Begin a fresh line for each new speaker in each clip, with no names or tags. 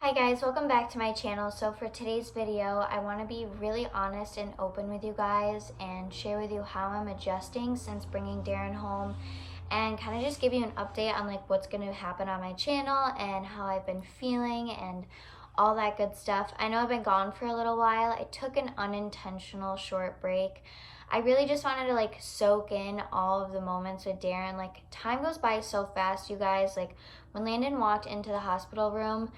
Hi guys, welcome back to my channel. So for today's video, I want to be really honest and open with you guys and share with you how I'm adjusting since bringing Darren home, and kind of just give you an update on like what's going to happen on my channel and how I've been feeling and all that good stuff. I know I've been gone for a little while. I took an unintentional short break. I really just wanted to like soak in all of the moments with Darren. Like time goes by so fast, you guys. Like when Landon walked into the hospital room,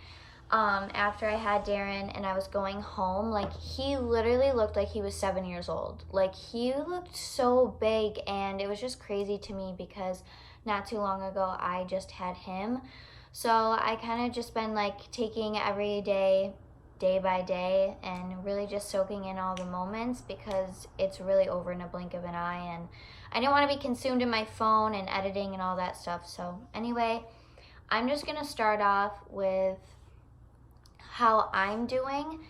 after I had Darren and I was going home, like he literally looked like he was 7 years old. Like he looked so big, and it was just crazy to me because not too long ago I just had him. So I kind of just been like taking every day, day by day, and really just soaking in all the moments because it's really over in a blink of an eye, and I didn't want to be consumed in my phone and editing and all that stuff. So anyway, I'm just gonna start off with how I'm doing.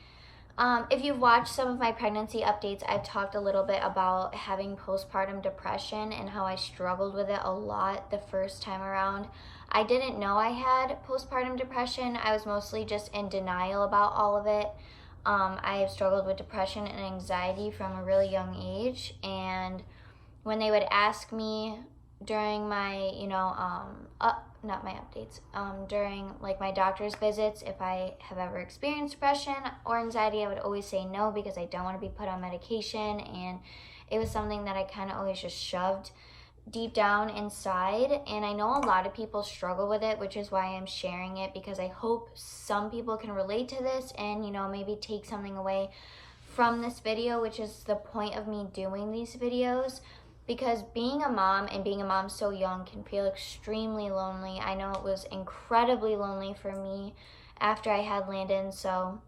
If you've watched some of my pregnancy updates, I've talked a little bit about having postpartum depression and how I struggled with it a lot the first time around. I didn't know I had postpartum depression. I was mostly just in denial about all of it. I have struggled with depression and anxiety from a really young age, and when they would ask me during my, not my updates, during like my doctor's visits, if I have ever experienced depression or anxiety, I would always say no because I don't want to be put on medication, and it was something that I kind of always just shoved deep down inside. And I know a lot of people struggle with it, which is why I'm sharing it, because I hope some people can relate to this and maybe take something away from this video, which is the point of me doing these videos. Because being a mom and being a mom so young can feel extremely lonely. I know it was incredibly lonely for me after I had Landon. So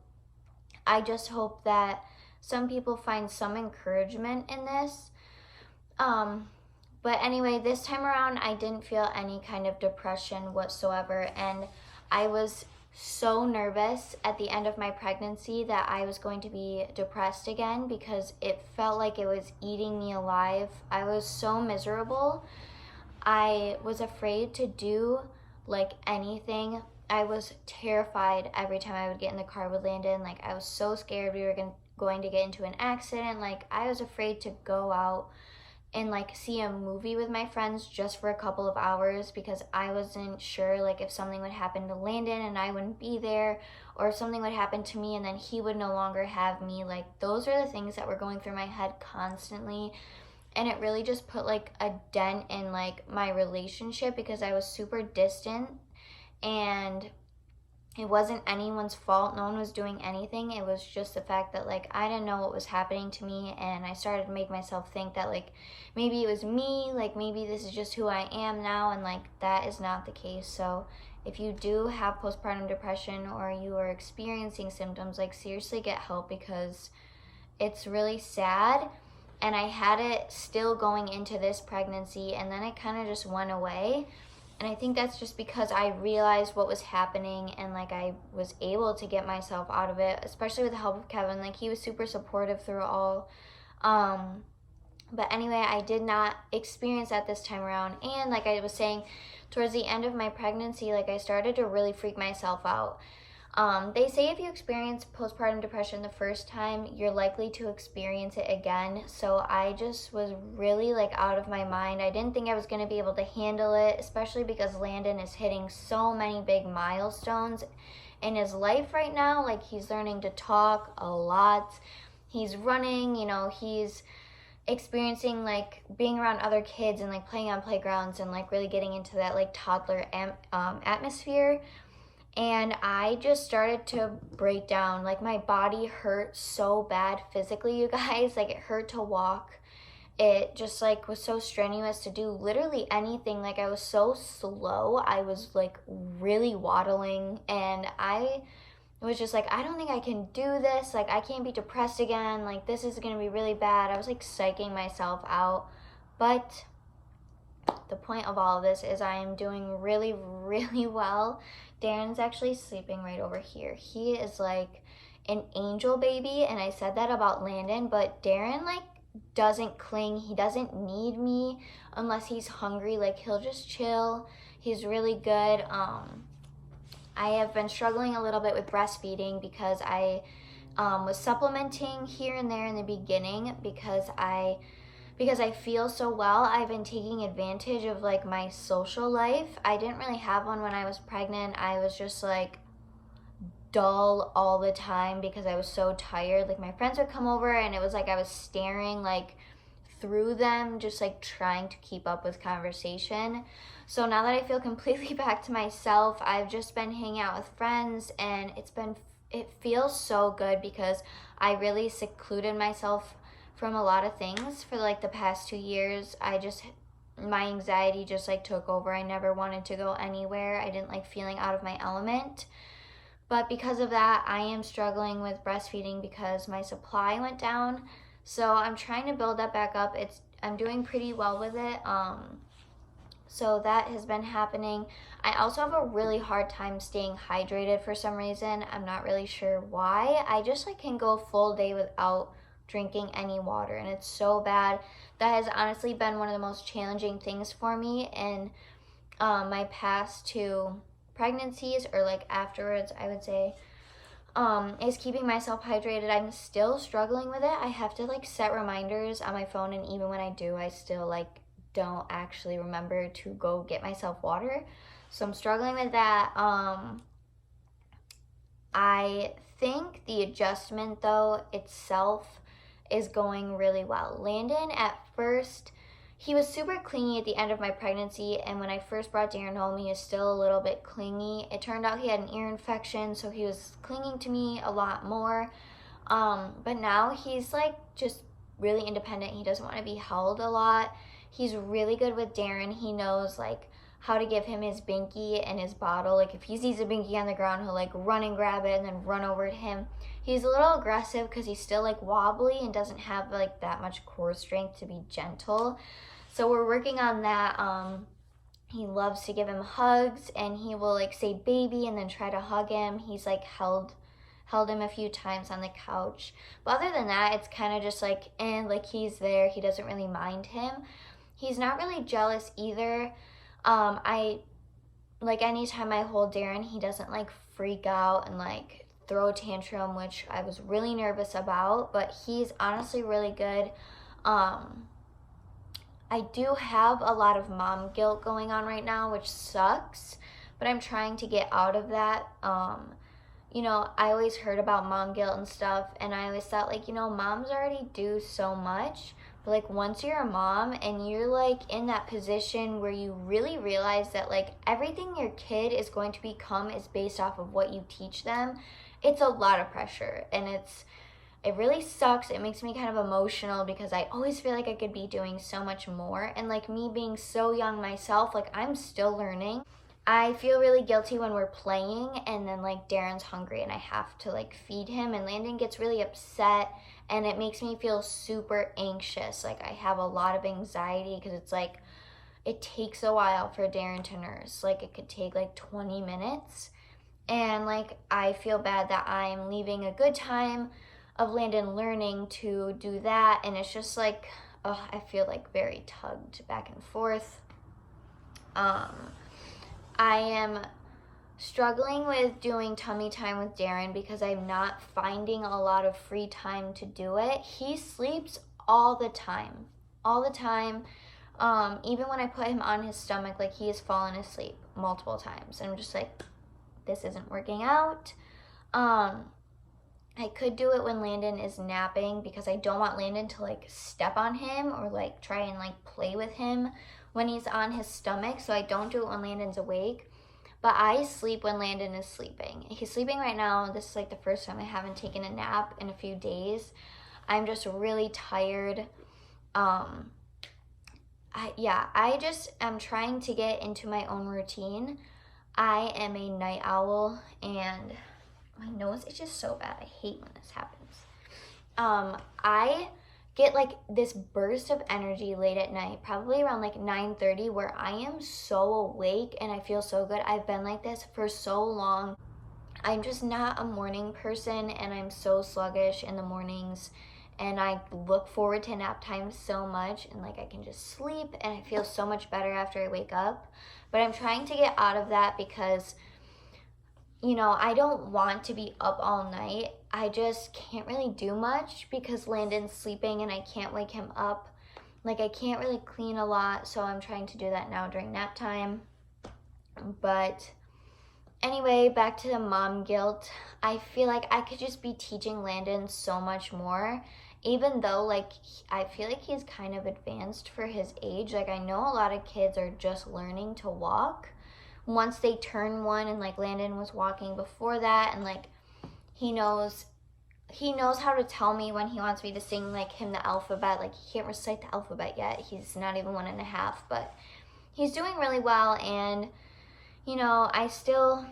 I just hope that some people find some encouragement in this. But anyway, this time around, I didn't feel any kind of depression whatsoever. And I was so nervous at the end of my pregnancy that I was going to be depressed again because it felt like it was eating me alive. I was so miserable. I was afraid to do like anything. I was terrified every time I would get in the car with Landon. Like I was so scared we were going to get into an accident. Like I was afraid to go out and like see a movie with my friends just for a couple of hours because I wasn't sure like if something would happen to Landon and I wouldn't be there, or if something would happen to me and then he would no longer have me. Like those are the things that were going through my head constantly, and it really just put like a dent in like my relationship because I was super distant, and it wasn't anyone's fault. No one was doing anything. It was just the fact that like I didn't know what was happening to me, and I started to make myself think that like maybe it was me, like maybe this is just who I am now, and like that is not the case. So if you do have postpartum depression or you are experiencing symptoms, like seriously get help because it's really sad. And I had it still going into this pregnancy, and then it kind of just went away. And I think that's just because I realized what was happening, and like I was able to get myself out of it, especially with the help of Kevin. Like he was super supportive through all. But anyway, I did not experience that this time around. And like I was saying, towards the end of my pregnancy, like I started to really freak myself out. They say if you experience postpartum depression the first time, you're likely to experience it again. So I just was really like out of my mind. I didn't think I was going to be able to handle it, especially because Landon is hitting so many big milestones in his life right now. Like he's learning to talk a lot. He's running, he's experiencing like being around other kids and like playing on playgrounds and like really getting into that like toddler atmosphere. And I just started to break down. Like my body hurt so bad physically, you guys. Like it hurt to walk. It just like was so strenuous to do literally anything. Like I was so slow. I was like really waddling, and I was just like, I don't think I can do this. Like I can't be depressed again. Like this is gonna be really bad. I was like psyching myself out. But the point of all of this is I am doing really, really well. Darren's actually sleeping right over here. He is like an angel baby, and I said that about Landon, but Darren like doesn't cling. He doesn't need me unless he's hungry. Like he'll just chill. He's really good. I have been struggling a little bit with breastfeeding because I was supplementing here and there in the beginning because I feel so well. I've been taking advantage of like my social life. I didn't really have one when I was pregnant. I was just like dull all the time because I was so tired. Like my friends would come over and it was like I was staring like through them, just like trying to keep up with conversation. So now that I feel completely back to myself, I've just been hanging out with friends, and it feels so good because I really secluded myself from a lot of things for like the past 2 years. My anxiety just like took over. I never wanted to go anywhere. I didn't like feeling out of my element. But because of that, I am struggling with breastfeeding because my supply went down. So I'm trying to build that back up. I'm doing pretty well with it. So that has been happening. I also have a really hard time staying hydrated for some reason. I'm not really sure why. I just like can go a full day without drinking any water, and it's so bad. That has honestly been one of the most challenging things for me in my past 2 pregnancies, or like afterwards, I would say, is keeping myself hydrated. I'm still struggling with it. I have to like set reminders on my phone, and even when I do, I still like don't actually remember to go get myself water. So I'm struggling with that. I think the adjustment though itself is going really well. Landon at first, he was super clingy at the end of my pregnancy, and when I first brought Darren home, he was still a little bit clingy. It turned out he had an ear infection, so he was clinging to me a lot more. But now he's like just really independent. He doesn't want to be held a lot. He's really good with Darren. He knows like how to give him his binky and his bottle. Like if he sees a binky on the ground, he'll like run and grab it and then run over to him. He's a little aggressive because he's still like wobbly and doesn't have like that much core strength to be gentle. So we're working on that. He loves to give him hugs, and he will like say baby and then try to hug him. He's like held him a few times on the couch. But other than that, it's kind of just like, like he's there. He doesn't really mind him. He's not really jealous either. I like anytime I hold Darren, he doesn't like freak out and like throw a tantrum, which I was really nervous about, but he's honestly really good. I do have a lot of mom guilt going on right now, which sucks, but I'm trying to get out of that. You know, I always heard about mom guilt and stuff, and I always thought like, you know, moms already do so much. But like once you're a mom and you're like in that position where you really realize that like everything your kid is going to become is based off of what you teach them, it's a lot of pressure, and it really sucks. It makes me kind of emotional because I always feel like I could be doing so much more, and like me being so young myself, like I'm still learning. I feel really guilty when we're playing and then like Darren's hungry and I have to like feed him, and Landon gets really upset, and it makes me feel super anxious. Like I have a lot of anxiety because it's like it takes a while for Darren to nurse. Like it could take like 20 minutes, and like I feel bad that I'm leaving a good time of Landon learning to do that, and it's just like, oh, I feel like very tugged back and forth. I am struggling with doing tummy time with Darren because I'm not finding a lot of free time to do it. He sleeps all the time. Even when I put him on his stomach, like he has fallen asleep multiple times, and I'm just like, this isn't working out. I could do it when Landon is napping because I don't want Landon to like step on him or like try and like play with him when he's on his stomach, so I don't do it when Landon's awake. But I sleep when Landon is sleeping. He's sleeping right now. This is like the first time I haven't taken a nap in a few days. I'm just really tired. I just am trying to get into my own routine. I am a night owl, and my nose is just so bad. I hate when this happens. I get like this burst of energy late at night, probably around like 9:30, where I am so awake and I feel so good. I've been like this for so long. I'm just not a morning person, and I'm so sluggish in the mornings, and I look forward to nap time so much, and like I can just sleep and I feel so much better after I wake up. But I'm trying to get out of that because you know, I don't want to be up all night. I just can't really do much because Landon's sleeping and I can't wake him up. Like, I can't really clean a lot, so I'm trying to do that now during nap time. But anyway, back to the mom guilt. I feel like I could just be teaching Landon so much more, even though, like, I feel like he's kind of advanced for his age. Like, I know a lot of kids are just learning to walk once they turn one, and like Landon was walking before that, and like he knows how to tell me when he wants me to sing like him the alphabet. Like, he can't recite the alphabet yet. He's not even 1.5, but he's doing really well. And you know, I still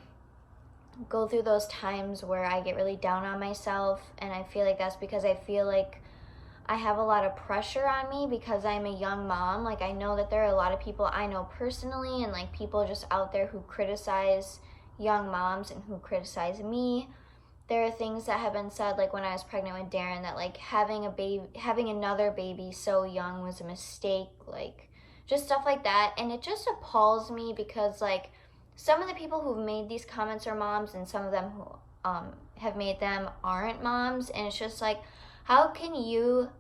go through those times where I get really down on myself, and I feel like that's because I feel like I have a lot of pressure on me because I'm a young mom. Like, I know that there are a lot of people I know personally, and like people just out there who criticize young moms and who criticize me. There are things that have been said, like when I was pregnant with Darren, that like having another baby so young was a mistake, like just stuff like that. And it just appalls me because like some of the people who've made these comments are moms, and some of them who have made them aren't moms. And it's just like, how can you,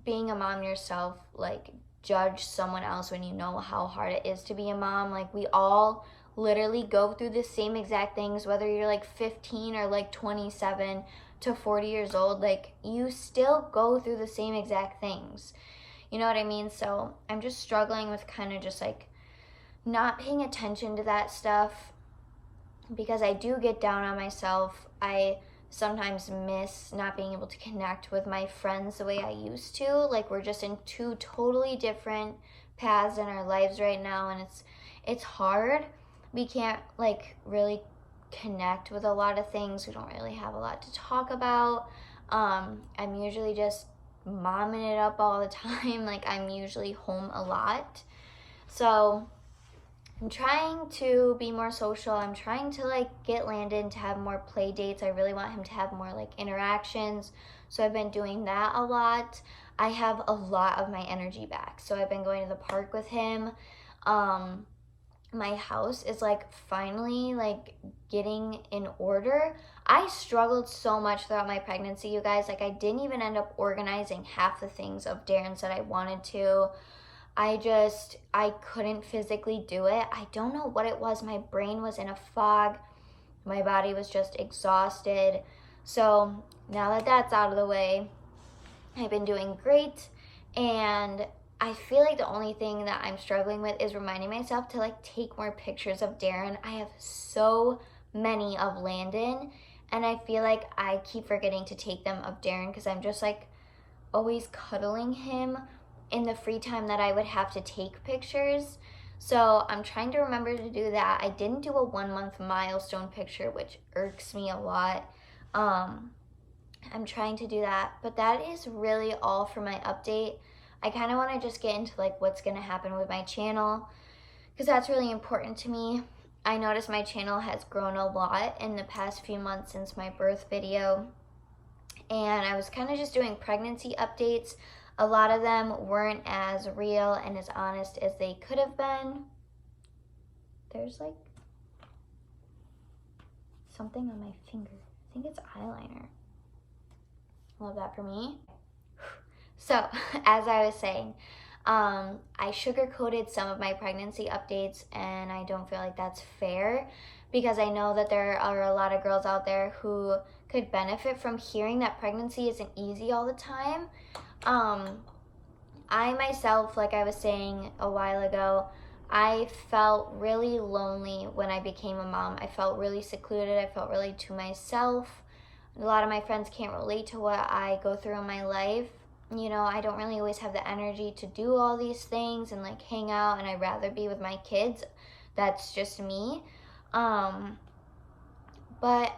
being a mom yourself, like judge someone else when you know how hard it is to be a mom? Like, we all literally go through the same exact things, whether you're like 15 or like 27 to 40 years old. Like, you still go through the same exact things. You know what I mean? So I'm just struggling with kind of just like not paying attention to that stuff because I do get down on myself. I sometimes miss not being able to connect with my friends the way I used to. Like, we're just in two totally different paths in our lives right now, and it's hard. We can't like really connect with a lot of things. We don't really have a lot to talk about. I'm usually just momming it up all the time. Like, I'm usually home a lot. So I'm trying to be more social. I'm trying to like get Landon to have more play dates. I really want him to have more like interactions. So I've been doing that a lot. I have a lot of my energy back. So I've been going to the park with him. My house is like finally like getting in order. I struggled so much throughout my pregnancy, you guys. Like, I didn't even end up organizing half the things of Darren's that I wanted to. I couldn't physically do it. I don't know what it was. My brain was in a fog. My body was just exhausted. So now that that's out of the way, I've been doing great. And I feel like the only thing that I'm struggling with is reminding myself to like take more pictures of Darren. I have so many of Landon, and I feel like I keep forgetting to take them of Darren because I'm just like always cuddling him in the free time that I would have to take pictures. So I'm trying to remember to do that. I didn't do a 1 month milestone picture, which irks me a lot. I'm trying to do that, but that is really all for my update. I kind of want to just get into like what's going to happen with my channel because that's really important to me. I noticed my channel has grown a lot in the past few months since my birth video, and I was kind of just doing pregnancy updates. A lot of them weren't as real and as honest as they could have been. There's like something on my finger. I think it's eyeliner. Love that for me. So, as I was saying, I sugar-coated some of my pregnancy updates, and I don't feel like that's fair because I know that there are a lot of girls out there who could benefit from hearing that pregnancy isn't easy all the time. I myself, like I was saying a while ago, I felt really lonely when I became a mom. I felt really secluded. I felt really to myself. A lot of my friends can't relate to what I go through in my life. You know, I don't really always have the energy to do all these things and like hang out, and I'd rather be with my kids. That's just me. But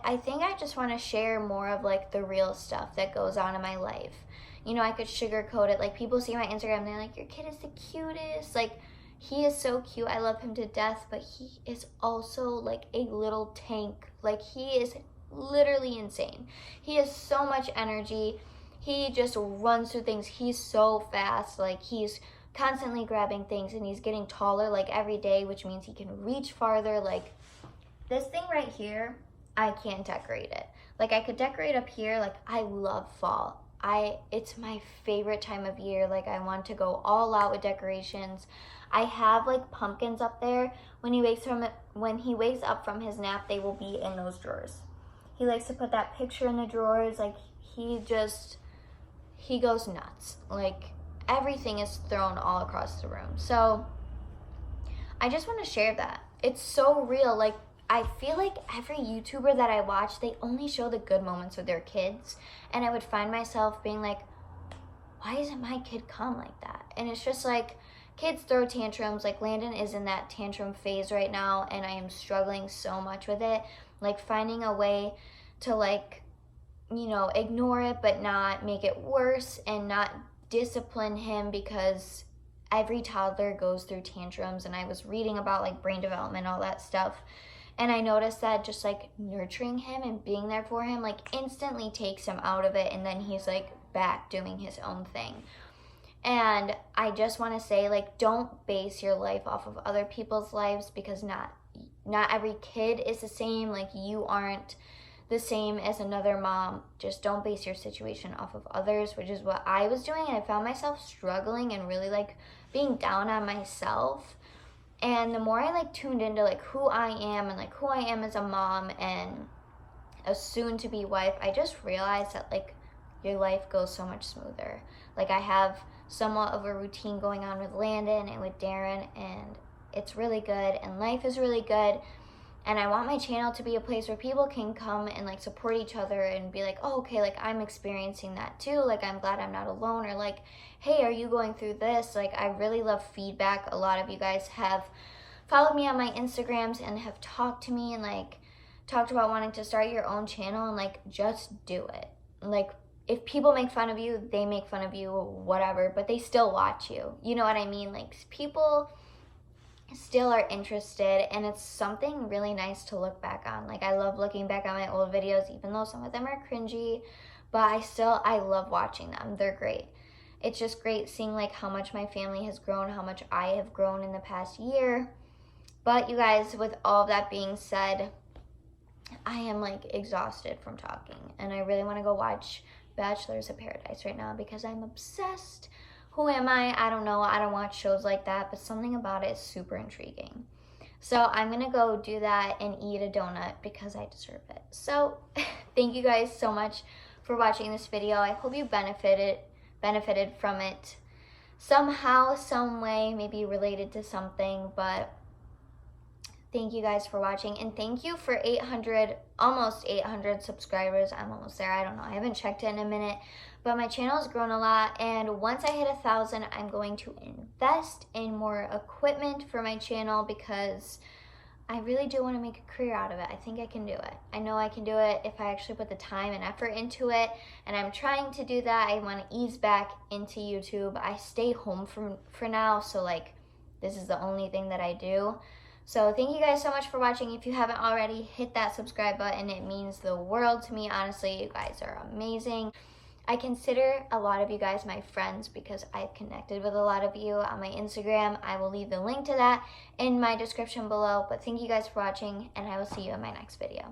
I think I just want to share more of like the real stuff that goes on in my life. You know, I could sugarcoat it. Like, people see my Instagram and they're like, your kid is the cutest. Like, he is so cute. I love him to death, but he is also like a little tank. Like, he is literally insane. He has so much energy. He just runs through things. He's so fast. Like, he's constantly grabbing things, and he's getting taller like every day, which means he can reach farther. Like, this thing right here, I can't decorate it. Like, I could decorate up here. Like, I love fall. It's my favorite time of year. Like, I want to go all out with decorations. I have like pumpkins up there. When he wakes up from his nap, they will be in those drawers. He likes to put that picture in the drawers. Like, he goes nuts. Like, everything is thrown all across the room. So I just want to share that. It's so real. Like, I feel like every YouTuber that I watch, they only show the good moments with their kids. And I would find myself being like, why isn't my kid calm like that? And it's just like, kids throw tantrums. Like, Landon is in that tantrum phase right now, and I am struggling so much with it. Like, finding a way to, like, you know, ignore it but not make it worse and not discipline him, because every toddler goes through tantrums. And I was reading about like brain development, all that stuff, and I noticed that just like nurturing him and being there for him like instantly takes him out of it, and then he's like back doing his own thing. And I just want to say, like, don't base your life off of other people's lives, because not every kid is the same. Like, you aren't the same as another mom. Just don't base your situation off of others, which is what I was doing. And I found myself struggling and really like being down on myself. And the more I like tuned into like who I am and like who I am as a mom and a soon-to-be wife, I just realized that like your life goes so much smoother. Like, I have somewhat of a routine going on with Landon and with Darren, and it's really good, and life is really good. And I want my channel to be a place where people can come and like support each other and be like, oh, okay, like I'm experiencing that too. Like, I'm glad I'm not alone. Or like, hey, are you going through this? Like, I really love feedback. A lot of you guys have followed me on my Instagrams and have talked to me and like talked about wanting to start your own channel, and like, just do it. Like, if people make fun of you, they make fun of you, whatever, but they still watch you. You know what I mean? Like, people still are interested, and it's something really nice to look back on. Like, I love looking back on my old videos, even though some of them are cringy, but I love watching them. They're great. It's just great seeing like how much my family has grown, how much I have grown in the past year. But you guys, with all that being said, I am like exhausted from talking, and I really want to go watch Bachelors of Paradise right now because I'm obsessed. Who am I? I don't know. I don't watch shows like that, but something about it is super intriguing. So I'm going to go do that and eat a donut because I deserve it. So thank you guys so much for watching this video. I hope you benefited from it somehow, some way, maybe related to something, but thank you guys for watching, and thank you for almost 800 subscribers. I'm almost there. I don't know. I haven't checked it in a minute, but my channel has grown a lot, and once I hit 1,000, I'm going to invest in more equipment for my channel because I really do want to make a career out of it. I think I can do it. I know I can do it if I actually put the time and effort into it, and I'm trying to do that. I want to ease back into YouTube. I stay home for now, so like this is the only thing that I do. So thank you guys so much for watching. If you haven't already, hit that subscribe button. It means the world to me. Honestly, you guys are amazing. I consider a lot of you guys my friends because I've connected with a lot of you on my Instagram. I will leave the link to that in my description below. But thank you guys for watching, and I will see you in my next video.